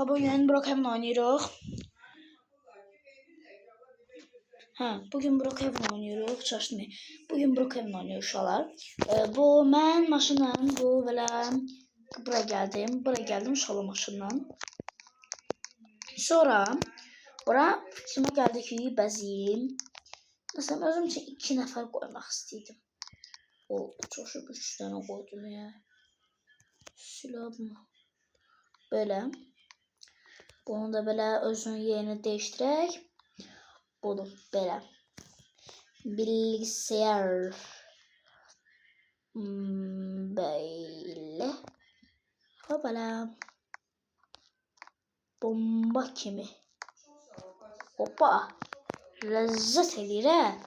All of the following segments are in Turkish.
Bugün Brookhaven oynuyoruz. Bugün Brookhaven oynuyoruz. Çalışmayın. Bugün Brookhaven oynuyoruz uşaqlar. Bu mən maşınla bu belə buraya geldim uşaqlar maşınla. Sonra bura fikrimə gəldi ki, bəziyim. Məsələn, özüm üçün 2 nəfər qoymaq istəyirdim. O çoxu 3 dənə qoydum ya. Silahım. Böyle. Bunu da böyle özünün yerini değiştirək. Budur belə. Bilgisayar. Böyle. Hopala. Bomba kimi. Hoppa. Lezzet edir ha.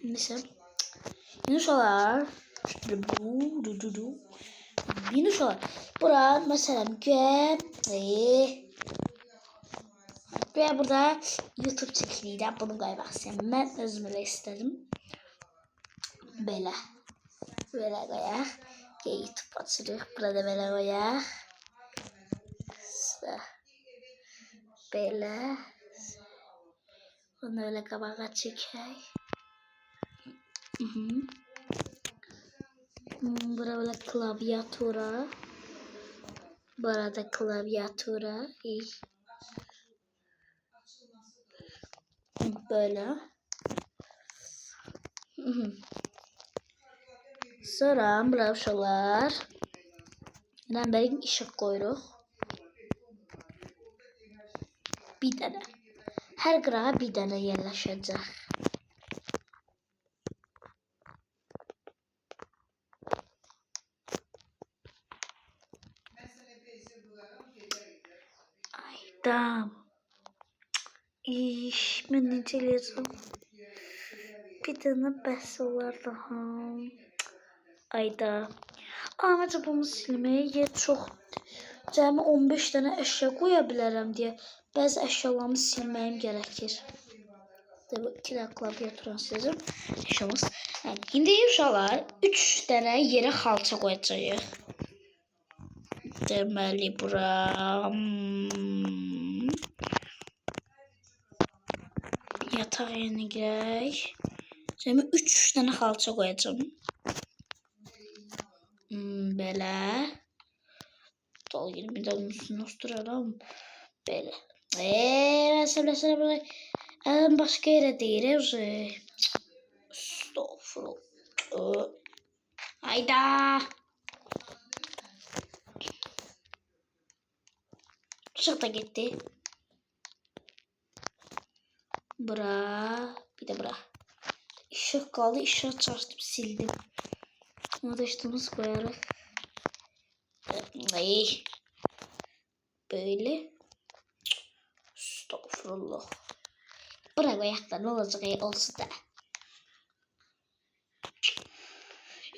Neyse. Yunuslar. Yunuslar. Bura mesela ve burada YouTube çekiliydi. Bunu koymak istedim. Ben özümle istedim. Böyle. Böyle koyaq. YouTube açırıq. Burada böyle koyaq. Böyle. Bunu öyle qabağa çəkək. Burada böyle klaviatura. Burada klaviatura. Böyle. Sonra burada uşaqlar. Rəmbərin işıq qoyuruq. Bir dənə. Hər qırağa bir dənə yerləşəcək. Ayda. Mən necə eləyəcəm? Bir dənə bəs olar daha. Ayda. Ancaq bunu silməyə yer çoxdur. Cəmi 15 dənə əşya qoya bilərəm deyə bəzi əşyalarımı silməyim gərəkir. Bu 2 də klaviaturanı siləcəm. Əşyamız. İndi uşaqlar 3 dənə yerə xalça qoyacağıq. Deməli bura. Yataq yerinə girək. Cəmi 3 dənə xalça qoyacağım. Belə. Dalgın bir de onun üstüne oturalım. Böyle. Mesela böyle. Başka yere değil. Estağfurullah. Hayda. Işık da gitti. Bura. Bir de bura. Işık kaldı. Işığı çarptım sildim. Onu da işte nasıl koyarız? Böyle. Estağfurullah. Bırak ayakta ne olacak olsun da.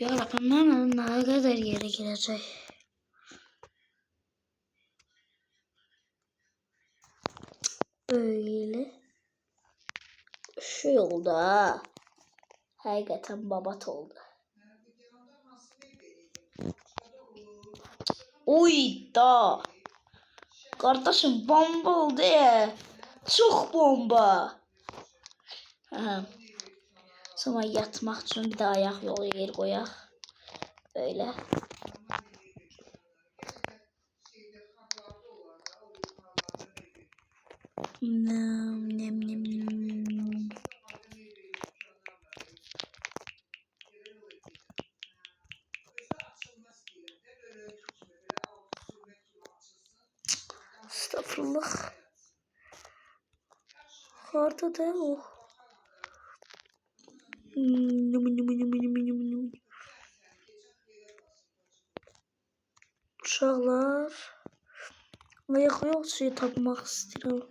Ya rakamdan ne kadar yere girecek. Böyle. Şu yolda. Hakikaten babat oldu. Uy da. Kardeşim bomba oldu ya. Çok bomba. Sonra yatmak için bir de ayak yolu yer koyaq. Böyle. Nem. Estağfurullah. Harda da o. Uşaqlar. Ayaq yol suyu tapmaq istəyirəm.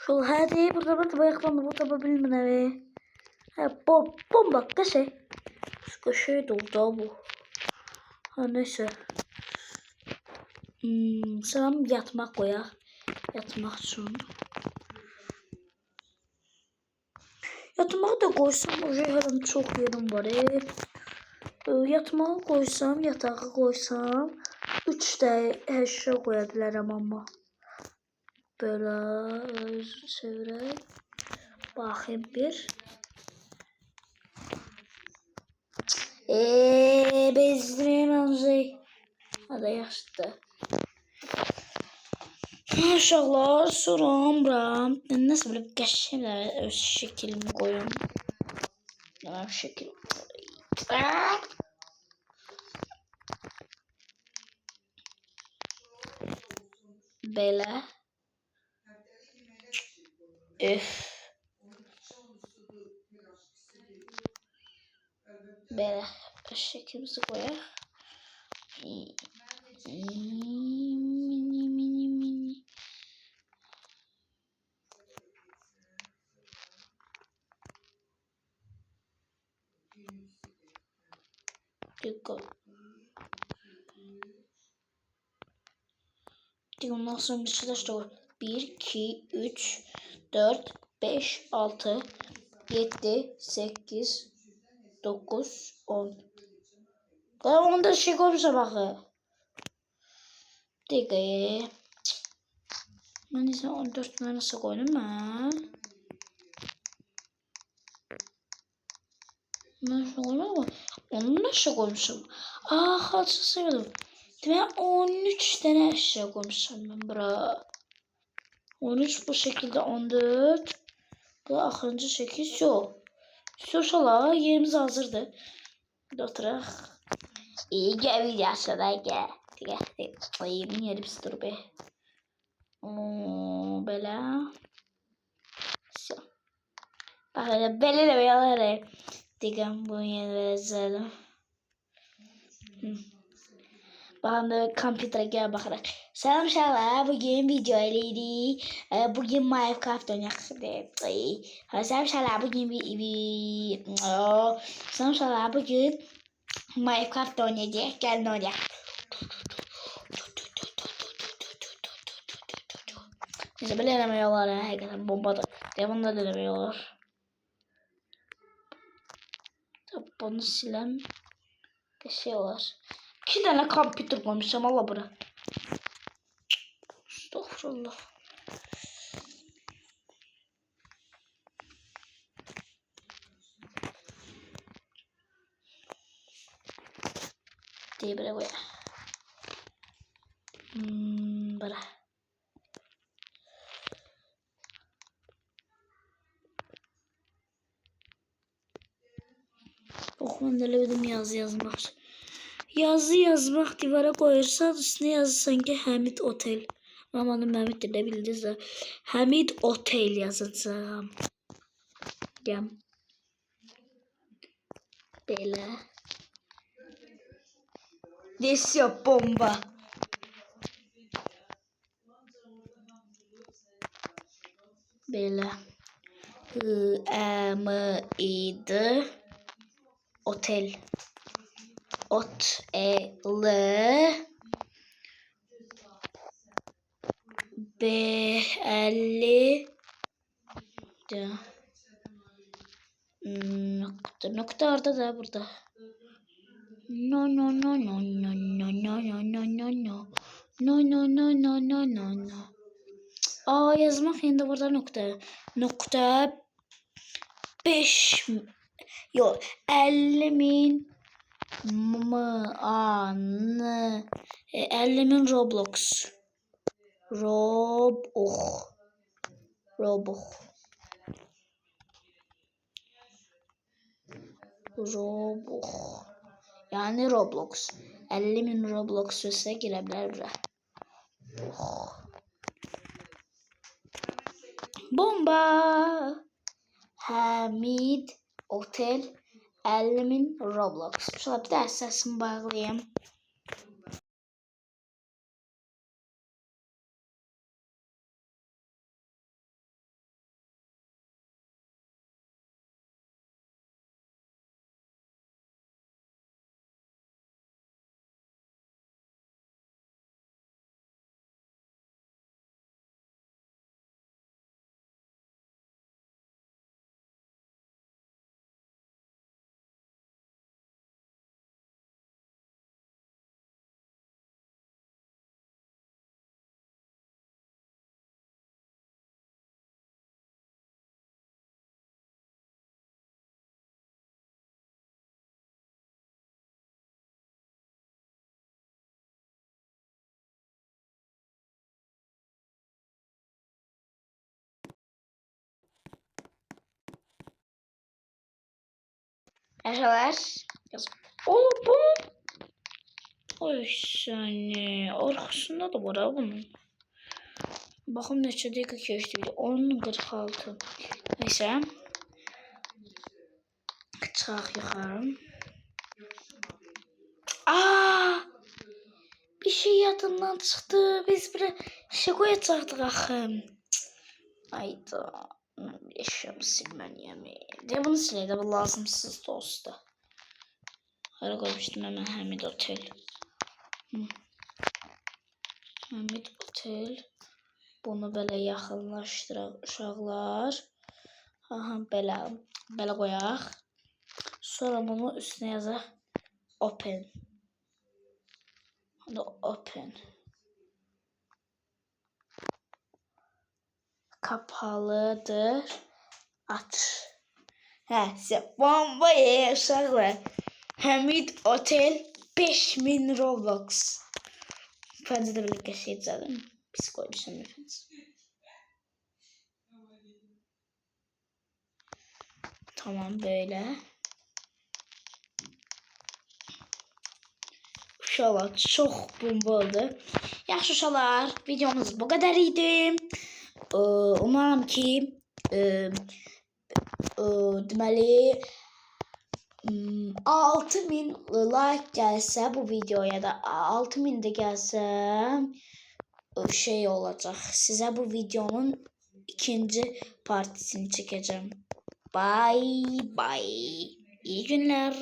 Şol hadi burada bayaqlandı bu tapa bilmirəm. Bomba qəşə. Şu köşeye doldu bu. Neyse. Sıram yatmak koyaq. Yatmaq üçün. Yatmağı da qoysam, hələm çox yerim var. Yatmağı qoysam, yatağı qoysam, 3 də əşya qoya bilərəm amma. Belə çevirək. Baxayım bir. Bezdirəm anzey. Hadi yaxşıdır. Uşaqlar, soram. Nasıl böyle qəşənglər öz şəklimi qoyum. Mənim şəkil. Belə. Belə şəklimizi qoyaq. Mini. Ondan sonra bir şeyler işte var. 1, 2, 3, 4, 5, 6, 7, 8, 9, 10. Onda şey koymuşam axı. Dəqiqə. Mən isə 14 tane nasıl koydum mən? Ben şu koydum ama onu nasıl koymuşam? Xalça sevmedim. Demek 13 tane eşya koymuşam ben bura. 13 bu şekilde 14. Bu axırıncı şekil yok. Soşala yerimiz hazırdır. Oturaq. Gel videosu da gel. Yemin yerim dur be. Belə. Bak belə də belə. Digəm bunu yeni verəcəm. Bakın da kompütere gel bakarak. Selam uşaqlar, bugün video eləydik. Bugün Minecraft oynayaq. Selam uşaqlar, bugün Minecraft oynayacağıq. Gəlin oynayaq. Neyse böyle eləmək həqiqətən bombadır. Devamlı da eləmək olar. Bunu siləm. Şey olar. 2 tane kompüter koymuşum Allah bura. Estağfurullah. Diye böyle koy. Böyle. Okulun delemedim yazı yazmak. Yazı yazmak divara koyarsan üstüne yazı sanki Hamid Otel. Mamanın Mehmet de bildiniz de. Hamid Otel yazacağım. Gel. Böyle. Desio bomba. Böyle. Hamid Otel. Belli nokta orada da burada. No. Yazmak yerinde burada nokta 5 yok 50.000 50.000 Roblox. Yani Roblox. 50.000 Roblox sözüne girebilir bile. Bomba. Hamid Otel 50.000 Roblox. Şöyle bir de sesimi bağlayayım. Yaşalar. Yaz. Oğlum bunun. Oy seni. Arkasında da var ha bunun. Bakın neçə dəqiqə keçdi. 10:46. Neyse. Çıxaq yuxarı. Aa! Bir şey yadımdan çıktı. Biz bir şey koyacaktık axı. Ayda. Eşyamı silməliyəm. De bunu silək də bu lazımsız dostu. Hara koymuştum hemen Hamid Otel. Hamid Otel. Bunu belə yaxınlaşdıraq uşaqlar. Aha belə qoyaq. Sonra bunu üstünə yazaq open. Hadi open. Kapalıdır. Aç. Size bombayı uşaqlar. Hamid Otel 5000 Robux. Bence de birlikte şey zaten. Biz koymuşum efendim. Tamam böyle. Uşaqlar çok bomba oldu. Yaxşı uşaqlar, videomuz bu kadar idi. Umarım ki deməli 6000 like gelse bu videoya da 6000 de gelse şey olacak. Size bu videonun ikinci partisini çekeceğim. Bye bye. İyi günler.